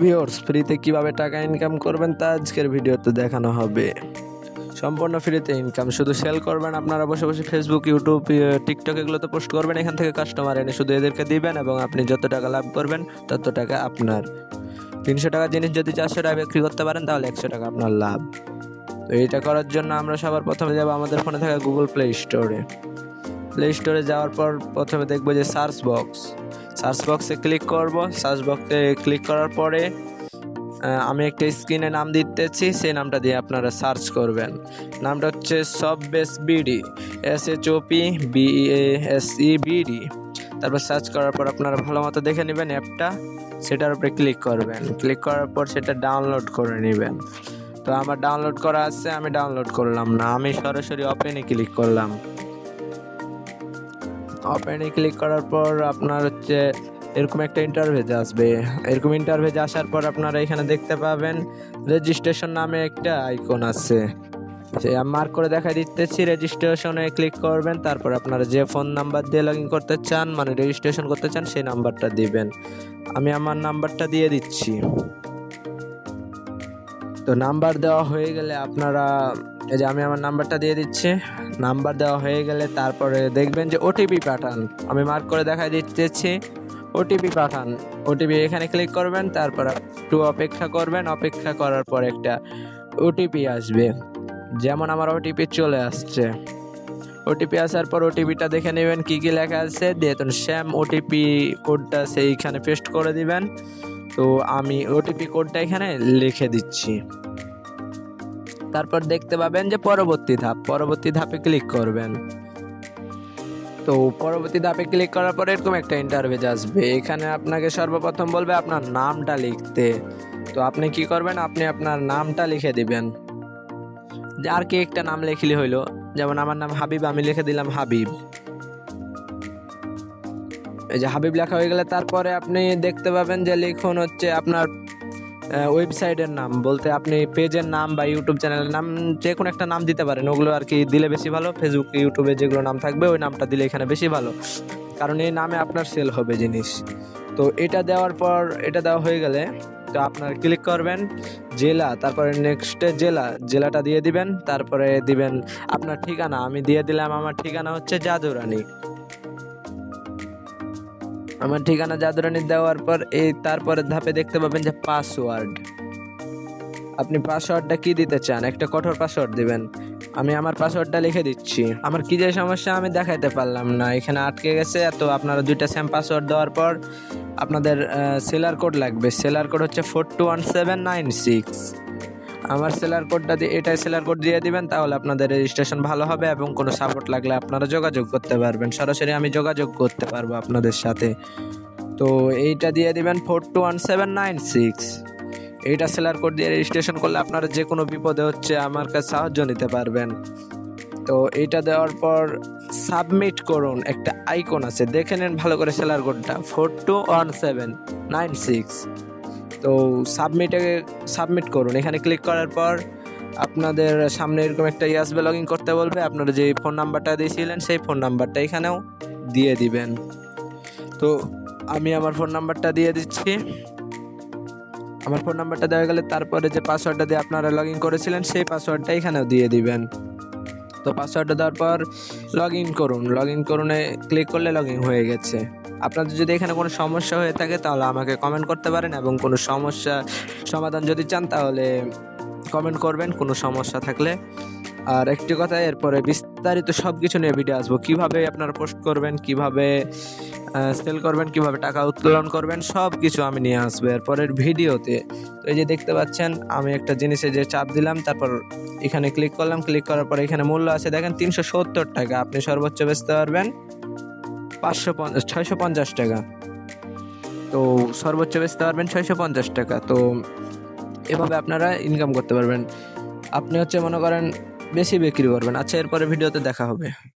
Viewers, ফ্রিতে কিভাবে টাকা ইনকাম করবেন তা আজকের ভিডিওতে দেখানো হবে। সম্পূর্ণ ফ্রিতে ইনকাম, শুধু সেল করবেন। আপনারা বসে বসে ফেসবুক, ইউটিউব, টিকটক এগুলোতে পোস্ট করবেন, এখান থেকে কাস্টমার এনে শুধু এদেরকে দিবেন এবং আপনি যত টাকা লাভ করবেন তত টাকা আপনার। 300 টাকার জিনিস যদি 400 টাকা বিক্রি করতে পারেন তাহলে 100 টাকা আপনার লাভ। তো এইটা করার জন্য আমরা সবার প্রথমে যাব আমাদের ফোনে থাকা গুগল প্লে স্টোরে যাওয়ার পর প্রথমে দেখবো যে সার্চ বক্সে ক্লিক করব। সার্চ বক্সে ক্লিক করার পরে আমি একটা স্ক্রিনে নাম দিতেছি, সেই নামটা দিয়ে আপনারা সার্চ করবেন। নামটা হচ্ছে সববেস বিডি, SHOPBESEBD। তারপর সার্চ করার পর আপনারা ভালো মতো দেখে নেবেন অ্যাপটা, সেটার উপরে ক্লিক করবেন। ক্লিক করার পর সেটা ডাউনলোড করে নেবেন। তো আমার ডাউনলোড করা আছে, আমি ডাউনলোড করলাম না, আমি সরাসরি ওপেনে ক্লিক করলাম। ওপেনে ক্লিক করার পর আপনার হচ্ছে এরকম একটা ইন্টারফেস আসবে। এরকম ইন্টারফেস আসার পর আপনারা এখানে দেখতে পাবেন রেজিস্ট্রেশন নামে একটা আইকন আছে, আমি মার্ক করে দেখাই দিতেছি। রেজিস্ট্রেশনে ক্লিক করবেন, তারপর আপনারা যে ফোন নাম্বার দিয়ে লগ ইন করতে চান, মানে রেজিস্ট্রেশন করতে চান, সেই নাম্বারটা দিবেন। আমি আমার নাম্বারটা দিয়ে দিচ্ছি। তো নাম্বার দেওয়া হয়ে গেলে আপনারা এই যে আমি আমার নাম্বারটা দিয়ে দিচ্ছি। নাম্বার দেওয়া হয়ে গেলে তারপরে দেখবেন যে ওটিপি পাঠান, আমি মার্ক করে দেখাই দিতেছি। ওটিপি পাঠান, ওটিপি এখানে ক্লিক করবেন, তারপর একটু অপেক্ষা করবেন। অপেক্ষা করার পর একটা ওটিপি আসবে, যেমন আমার ওটিপি চলে আসছে। ওটিপি আসার পর ওটিপিটা দেখে নেবেন কি কি লেখা আছে, দিয়ে তো সেম ওটিপি কোডটা সেইখানে পেস্ট করে দিবেন। তো আমি ওটিপি কোডটা এখানে লিখে দিচ্ছি। তারপর দেখতে পাবেন যে পরবর্তী ধাপে ক্লিক করবেন। তো পরবর্তী ধাপে ক্লিক করার পর এরকম একটা ইন্টারফেস আসবে। এখানে আপনাকে সর্বপ্রথম বলবে আপনার নামটা লিখতে। তো আপনি কি করবেন, আপনি আপনার নামটা লিখে দিবেন। যে আর কি একটা নাম লিখলে হইলো, যেমন আমার নাম হাবিব, আমি লিখে দিলাম হাবিব। এই যে হাবিব লেখা হয়ে গেলে তারপরে আপনি দেখতে পাবেন যে লিখুন হচ্ছে আপনার ওয়েবসাইটের নাম, বলতে আপনি পেজের নাম বা ইউটিউব চ্যানেলের নাম, যে কোনো একটা নাম দিতে পারেন। ওগুলো আর কি দিলে বেশি ভালো। ফেসবুক, ইউটিউবে যেগুলো নাম থাকবে ওই নামটা দিলে এখানে বেশি ভালো, কারণ এই নামে আপনার সেল হবে জিনিস। তো এটা দেওয়ার পর, এটা দেওয়া হয়ে গেলে তো আপনার ক্লিক করবেন জেলা, তারপরে নেক্সটে জেলাটা দিয়ে দিবেন। তারপরে দিবেন আপনার ঠিকানা, আমি দিয়ে দিলাম আমার ঠিকানা হচ্ছে জাদুরানী। আমার ঠিকানা জাদুরানী দেওয়ার পর তারপরের ধাপে দেখতে পাবেন যে পাসওয়ার্ড। আপনি পাসওয়ার্ডটা কি দিতে চান, একটা কঠোর পাসওয়ার্ড দিবেন। আমি আমার পাসওয়ার্ডটা লিখে দিচ্ছি। আমার কি যে সমস্যা আমি দেখাইতে পারলাম না, এখানে আটকে গেছে। তো আপনারা দুইটা সেম পাসওয়ার্ড দেওয়ার পর আপনাদের সেলার কোড লাগবে। সেলার কোড হচ্ছে 421796। আমার সেলার কোডটা দিয়ে, এটাই সেলার কোড দিয়ে দিবেন, তাহলে আপনাদের রেজিস্ট্রেশন ভালো হবে এবং কোনো সাপোর্ট লাগলে আপনারা যোগাযোগ করতে পারবেন। সরাসরি আমি যোগাযোগ করতে পারবো আপনাদের সাথে। তো এইটা দিয়ে দিবেন 421796। এইটা সেলার কোড দিয়ে রেজিস্ট্রেশন করলে আপনারা যে কোনো বিপদে হচ্ছে আমার কাছে সাহায্য নিতে পারবেন। তো এইটা দেওয়ার পর সাবমিট করুন, একটা আইকন আছে, দেখে নেন ভালো করে সেলার কোডটা 421796। তো সাবমিট করুন। এখানে ক্লিক করার পর আপনাদের সামনে এরকম একটা আসবে, লগ ইন করতে বলবে। আপনারা যে ফোন নাম্বারটা দিয়েছিলেন সেই ফোন নাম্বারটা এখানেও দিয়ে দিবেন। তো আমি আমার ফোন নাম্বারটা দিয়ে দিচ্ছি। আমার ফোন নাম্বারটা দেওয়া গেলে তারপরে যে পাসওয়ার্ডটা দিয়ে আপনারা লগ ইন করেছিলেন সেই পাসওয়ার্ডটা এখানেও দিয়ে দিবেন। তো পাসওয়ার্ডটা দেওয়ার পর লগ ইন করুনে ক্লিক করলে লগ ইন হয়ে গেছে। আপনাদের যদি এখানে কোনো সমস্যা হয়ে থাকে তাহলে আমাকে কমেন্ট করতে পারেন, এবং কোনো সমস্যা সমাধান যদি চান তাহলে কমেন্ট করবেন কোনো সমস্যা থাকলে। আর একটি কথা, এরপরে বিস্তারিত সব কিছু নিয়ে ভিডিও আসবো, কীভাবে আপনারা পোস্ট করবেন, কীভাবে সেল করবেন, কীভাবে টাকা উত্তোলন করবেন, সব কিছু আমি নিয়ে আসবো এরপরের ভিডিওতে। তো এই যে দেখতে পাচ্ছেন আমি একটা জিনিসে যে চাপ দিলাম, তারপর এখানে ক্লিক করলাম। ক্লিক করার পর এখানে মূল্য আছে দেখেন 370 টাকা। আপনি সর্বোচ্চ বেচতে পারবেন 650 টাকা। তো সর্বোচ্চ বেচতে পারবেন 650 টাকা। তো এভাবে আপনারা ইনকাম করতে পারবেন। আপনি হচ্ছে মনে করেন বেশি বিক্রি করবেন। আচ্ছা, এরপরে ভিডিওতে দেখা হবে।